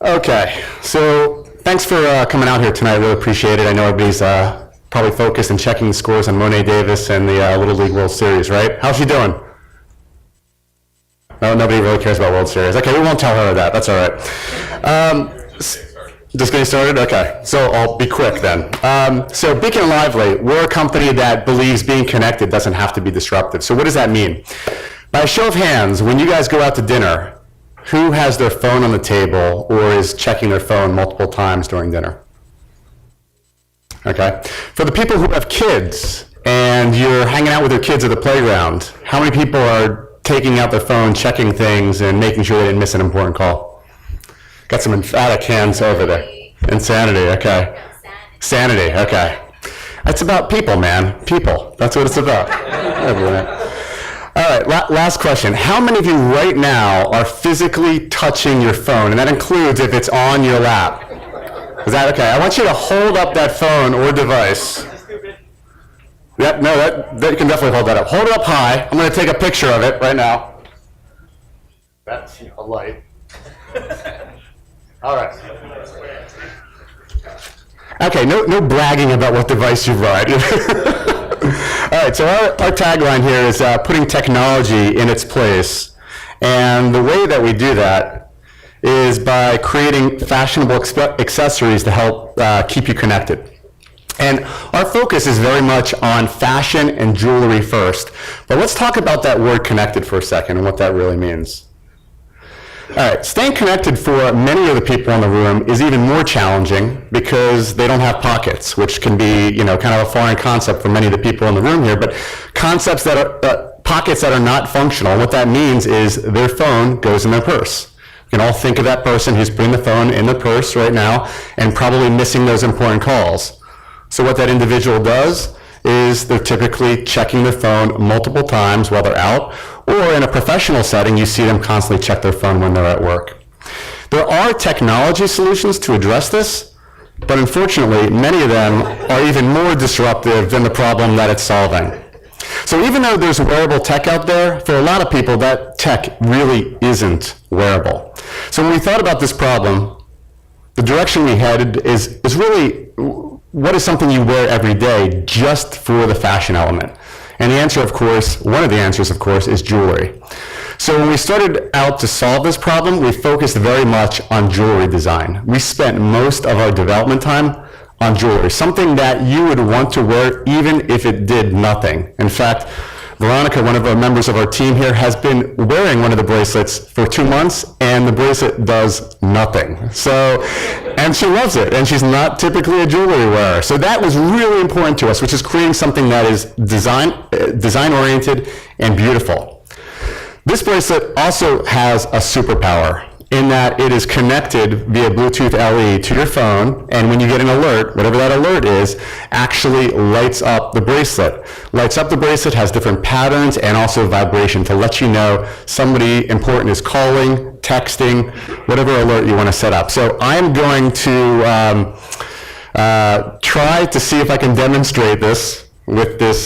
Okay, so thanks for coming out here tonight. I really appreciate it. I know everybody's probably focused and checking the scores on Monet Davis and the Little League World Series, right? How's she doing? No, nobody really cares about World Series. Okay, we won't tell her that. That's all right. Just getting started? Okay, so I'll be quick then. So Beacon and Lively, we're a company that believes being connected doesn't have to be disruptive. So what does that mean? By a show of hands, when you guys go out to dinner, who has their phone on the table or is checking their phone multiple times during dinner? Okay. For the people who have kids and you're hanging out with your kids at the playground, how many people are taking out their phone, checking things, and making sure they didn't miss an important call? Got some emphatic hands over there. Insanity, okay. Sanity, okay. It's about people, man. People. That's what it's about. All right, last question. How many of you right now are physically touching your phone? And that includes if it's on your lap. Is that okay? I want you to hold up that phone or device. Yep, no, that you can definitely hold that up. Hold it up high. I'm going to take a picture of it right now. That's a light. All right. Okay, no bragging about what device you brought. All right, so our tagline here is putting technology in its place. And the way that we do that is by creating fashionable accessories to help keep you connected. And our focus is very much on fashion and jewelry first. But let's talk about that word connected for a second and what that really means. All right, staying connected for many of the people in the room is even more challenging because they don't have pockets, which can be, kind of a foreign concept for many of the people in the room here, but concepts that are, pockets that are not functional. And what that means is their phone goes in their purse. You can all think of that person who's putting the phone in the purse right now and probably missing those important calls. So what that individual does is they're typically checking their phone multiple times while they're out, or in a professional setting, you see them constantly check their phone when they're at work. There are technology solutions to address this, but unfortunately, many of them are even more disruptive than the problem that it's solving. So even though there's wearable tech out there, for a lot of people, that tech really isn't wearable. So when we thought about this problem, the direction we headed is really, what is something you wear every day just for the fashion element? And the answer, of course, one of the answers, of course, is jewelry. So when we started out to solve this problem, we focused very much on jewelry design. We spent most of our development time on jewelry, something that you would want to wear even if it did nothing. In fact, Veronica, one of our members of our team here, has been wearing one of the bracelets for 2 months, and the bracelet does nothing. And she loves it, and she's not typically a jewelry wearer. So that was really important to us, which is creating something that is design-oriented and beautiful. This bracelet also has a superpower in that it is connected via Bluetooth LE to your phone, and when you get an alert, whatever that alert is, actually lights up the bracelet. Lights up the bracelet, has different patterns and also vibration to let you know somebody important is calling, texting, whatever alert you want to set up. So I'm going to try to see if I can demonstrate this with this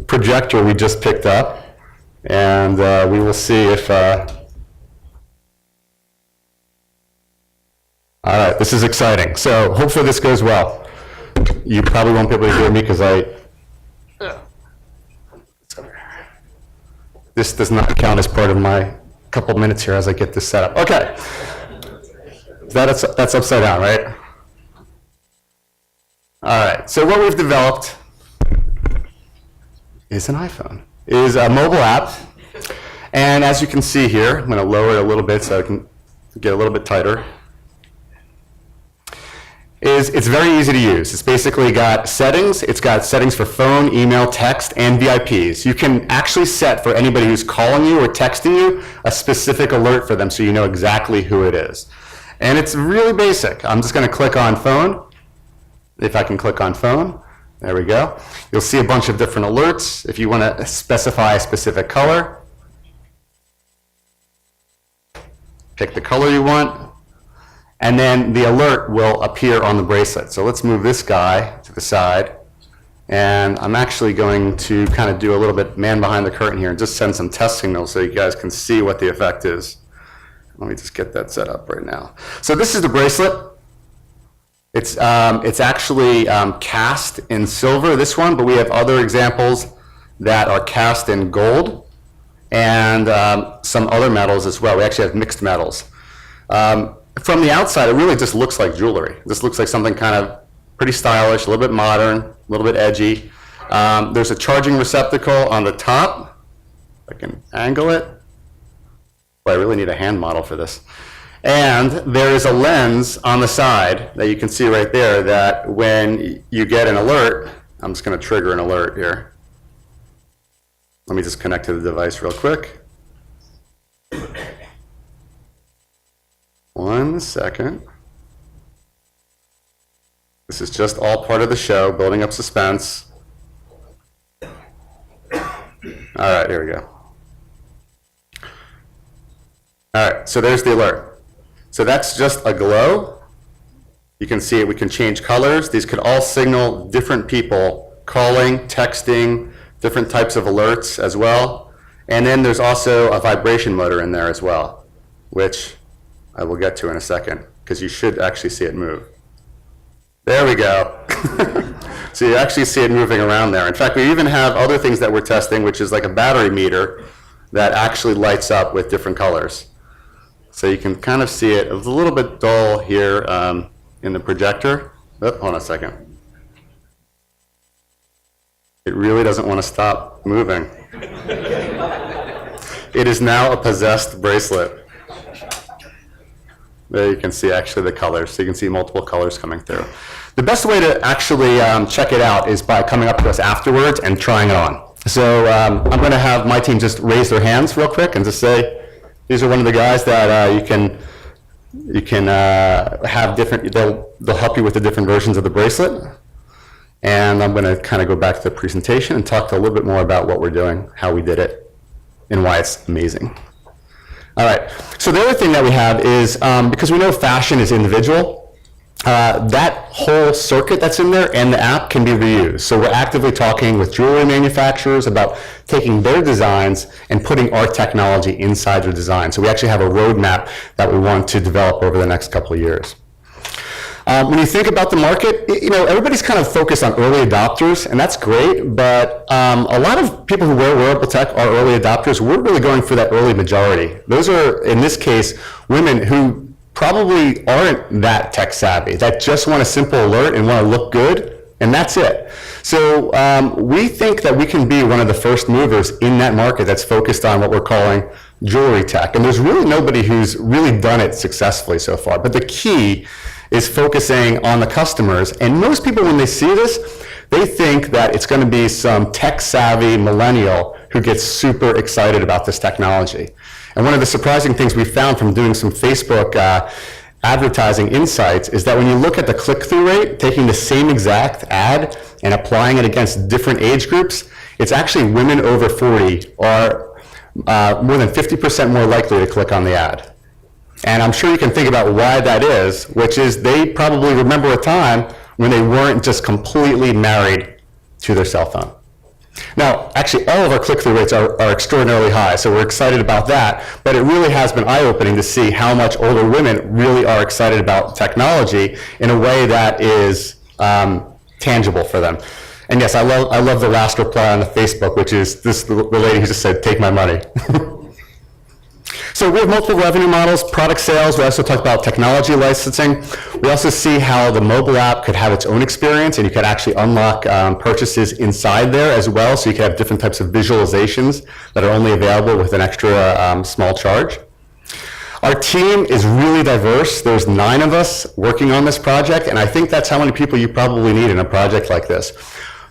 projector we just picked up, and we will see if all right, this is exciting. So hopefully this goes well. You probably won't be able to hear me because this does not count as part of my couple minutes here as I get this set up. Okay, that's upside down, right? All right, so what we've developed is an iPhone, is a mobile app. And as you can see here, I'm going to lower it a little bit so I can get a little bit tighter. It's very easy to use. It's basically got settings. It's got settings for phone, email, text, and VIPs. You can actually set for anybody who's calling you or texting you a specific alert for them so you know exactly who it is. And it's really basic. I'm just going to click on phone. If I can click on phone, there we go. You'll see a bunch of different alerts. If you want to specify a specific color, pick the color you want. And then the alert will appear on the bracelet. So let's move this guy to the side. And I'm actually going to kind of do a little bit man behind the curtain here and just send some test signals so you guys can see what the effect is. Let me just get that set up right now. So this is the bracelet. It's actually cast in silver, this one, but we have other examples that are cast in gold and some other metals as well. We actually have mixed metals. From the outside, it really just looks like jewelry. This looks like something kind of pretty stylish, a little bit modern, a little bit edgy. There's a charging receptacle on the top. I can angle it. Boy, I really need a hand model for this. And there is a lens on the side that you can see right there that when you get an alert, I'm just going to trigger an alert here. Let me just connect to the device real quick. 1 second. This is just all part of the show, building up suspense. All right, here we go. All right, so there's the alert. So that's just a glow. You can see it, we can change colors. These could all signal different people calling, texting, different types of alerts as well. And then there's also a vibration motor in there as well, which I will get to in a second, because you should actually see it move. There we go. So you actually see it moving around there. In fact, we even have other things that we're testing, which is like a battery meter that actually lights up with different colors. So you can kind of see it. It was a little bit dull here in the projector. Oh, hold on a second. It really doesn't want to stop moving. It is now a possessed bracelet. There you can see actually the colors. So you can see multiple colors coming through. The best way to actually check it out is by coming up to us afterwards and trying it on. So I'm going to have my team just raise their hands real quick and just say, these are one of the guys that you can have different, they'll help you with the different versions of the bracelet. And I'm going to kind of go back to the presentation and talk a little bit more about what we're doing, how we did it, and why it's amazing. All right, so the other thing that we have is, because we know fashion is individual, that whole circuit that's in there and the app can be reused. So we're actively talking with jewelry manufacturers about taking their designs and putting our technology inside their design. So we actually have a roadmap that we want to develop over the next couple of years. When you think about the market, everybody's kind of focused on early adopters, and that's great, but a lot of people who wear wearable tech are early adopters. We're really going for that early majority. Those are, in this case, women who probably aren't that tech savvy, that just want a simple alert and want to look good, and that's it. So we think that we can be one of the first movers in that market that's focused on what we're calling jewelry tech. And there's really nobody who's really done it successfully so far. But the key is focusing on the customers. And most people, when they see this, they think that it's going to be some tech-savvy millennial who gets super excited about this technology. And one of the surprising things we found from doing some Facebook advertising insights is that when you look at the click-through rate, taking the same exact ad and applying it against different age groups, it's actually women over 40 are more than 50% more likely to click on the ad. And I'm sure you can think about why that is, which is they probably remember a time when they weren't just completely married to their cell phone. Now, actually, all of our click-through rates are extraordinarily high, so we're excited about that, but it really has been eye-opening to see how much older women really are excited about technology in a way that is tangible for them. And yes, I love the last reply on the Facebook, which is the lady who just said, "Take my money." So we have multiple revenue models, product sales. We also talk about technology licensing. We also see how the mobile app could have its own experience, and you could actually unlock purchases inside there as well. So you could have different types of visualizations that are only available with an extra small charge. Our team is really diverse. There's 9 of us working on this project, and I think that's how many people you probably need in a project like this.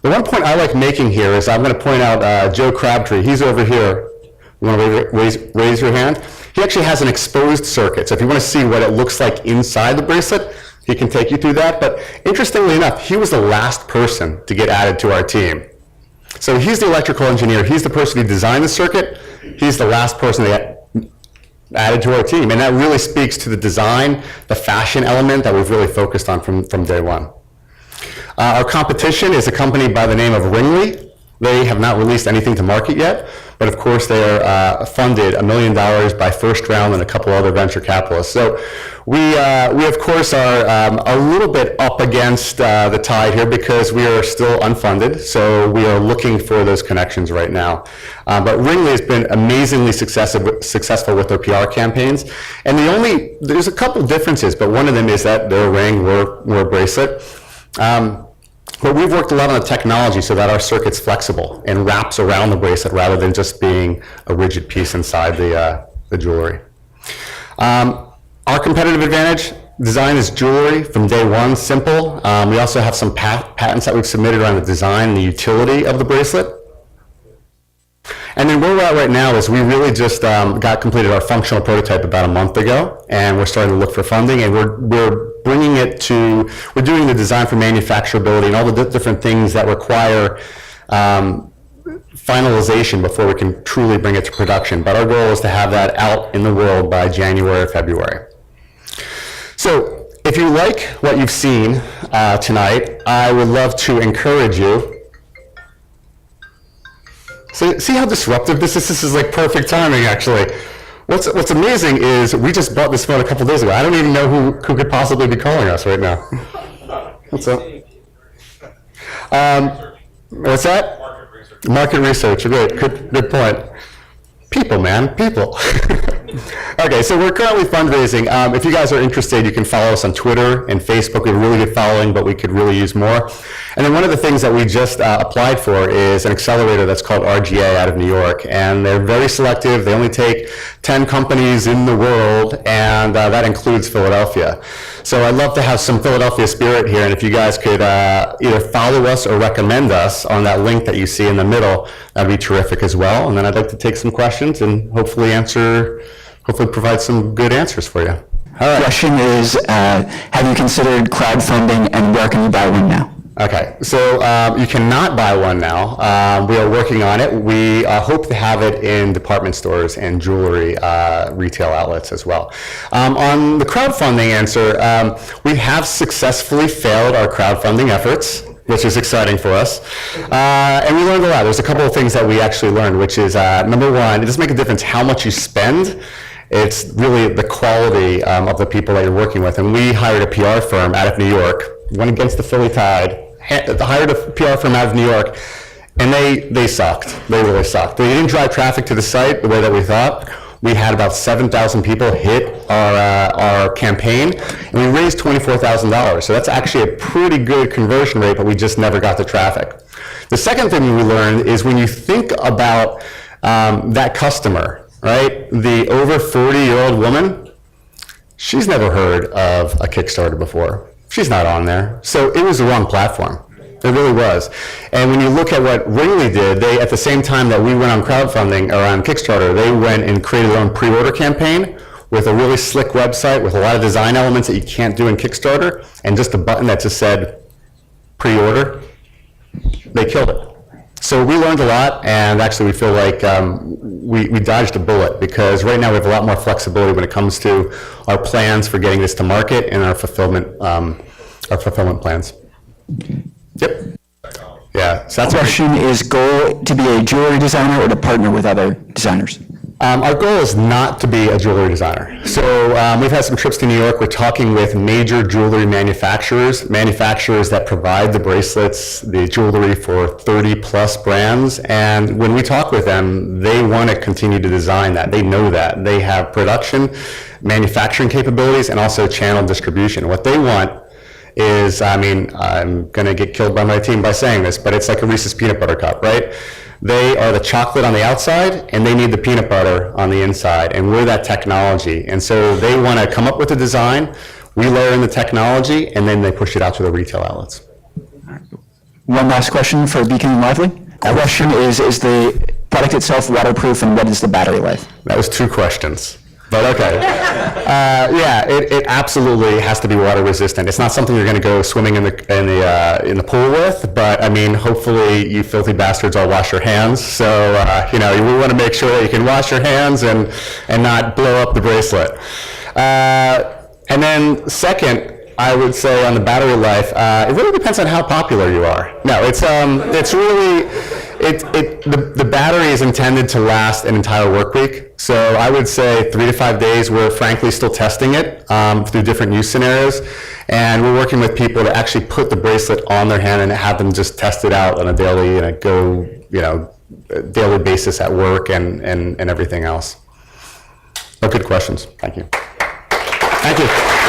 The one point I like making here is I'm going to point out Joe Crabtree. He's over here. You want to raise your hand? He actually has an exposed circuit. So if you want to see what it looks like inside the bracelet, he can take you through that. But interestingly enough, he was the last person to get added to our team. So he's the electrical engineer. He's the person who designed the circuit. He's the last person that added to our team. And that really speaks to the design, the fashion element that we've really focused on from day one. Our competition is a company by the name of Ringly. They have not released anything to market yet, but of course they are funded $1 million by first round and a couple other venture capitalists. So we of course are a little bit up against the tide here because we are still unfunded, so we are looking for those connections right now. But Ringley has been amazingly successful with their PR campaigns, and there's a couple differences, but one of them is that they're a ring, we're a bracelet. But we've worked a lot on the technology so that our circuit's flexible and wraps around the bracelet rather than just being a rigid piece inside the jewelry. Our competitive advantage, design is jewelry from day one, simple. We also have some patents that we've submitted around the design and the utility of the bracelet. And then where we're at right now is we really just completed our functional prototype about a month ago, and we're starting to look for funding, and we're bringing it to, we're doing the design for manufacturability and all the different things that require finalization before we can truly bring it to production. But our goal is to have that out in the world by January or February. So if you like what you've seen tonight, I would love to encourage you. So see how disruptive this is? This is like perfect timing, actually. What's amazing is we just bought this phone a couple days ago. I don't even know who could possibly be calling us right now. What's up? What's that? Market research. Good point. People, man, people. Okay, so we're currently fundraising. If you guys are interested, you can follow us on Twitter and Facebook. We have a really good following, but we could really use more. And then one of the things that we just applied for is an accelerator that's called RGA out of New York. And they're very selective. They only take 10 companies in the world, and that includes Philadelphia. So I'd love to have some Philadelphia spirit here, and if you guys could either follow us or recommend us on that link that you see in the middle, that'd be terrific as well. And then I'd like to take some questions and hopefully provide some good answers for you. All right. Question is, have you considered crowdfunding, and where can you buy one now? Okay, so you cannot buy one now. We are working on it. We hope to have it in department stores and jewelry retail outlets as well. On the crowdfunding answer, we have successfully failed our crowdfunding efforts, which is exciting for us. And we learned a lot. There's a couple of things that we actually learned, which is, number one, it doesn't make a difference how much you spend. It's really the quality of the people that you're working with. And we hired a PR firm out of New York, went against the Philly Tide, hired a PR firm out of New York, and they sucked. They really sucked. They didn't drive traffic to the site the way that we thought. We had about 7,000 people hit our campaign, and we raised $24,000. So that's actually a pretty good conversion rate, but we just never got the traffic. The second thing we learned is when you think about that customer, right? The over 40-year-old woman, she's never heard of a Kickstarter before. She's not on there. So it was the wrong platform. It really was. And when you look at what Ringley did, they, at the same time that we went on crowdfunding or on Kickstarter, they went and created their own pre-order campaign with a really slick website with a lot of design elements that you can't do in Kickstarter, and just a button that just said pre-order. They killed it. So we learned a lot, and actually we feel like we dodged a bullet, because right now we have a lot more flexibility when it comes to our plans for getting this to market and our fulfillment plans. Yep. Yeah. So that's Question is, goal to be a jewelry designer or to partner with other designers? Our goal is not to be a jewelry designer. So we've had some trips to New York. We're talking with major jewelry manufacturers that provide the bracelets, the jewelry for 30-plus brands. And when we talk with them, they want to continue to design that. They know that. They have production, manufacturing capabilities, and also channel distribution. What they want is, I mean, I'm going to get killed by my team by saying this, but it's like a Reese's peanut butter cup, right? They are the chocolate on the outside, and they need the peanut butter on the inside, and we're that technology. And so they want to come up with a design, we layer in the technology, and then they push it out to the retail outlets. One last question for Beacon and Lively. The question is the product itself waterproof, and what is the battery life? That was 2 questions. But okay. Yeah, it absolutely has to be water resistant. It's not something you're going to go swimming in the pool with, but I mean, hopefully you filthy bastards all wash your hands. So you know, we want to make sure that you can wash your hands and not blow up the bracelet. And then second, I would say on the battery life, it really depends on how popular you are. No, it's really. The battery is intended to last an entire work week. So I would say 3 to 5 days. We're frankly still testing it through different use scenarios. And we're working with people to actually put the bracelet on their hand and have them just test it out on a daily, daily basis at work and everything else. Oh, good questions. Thank you. Thank you.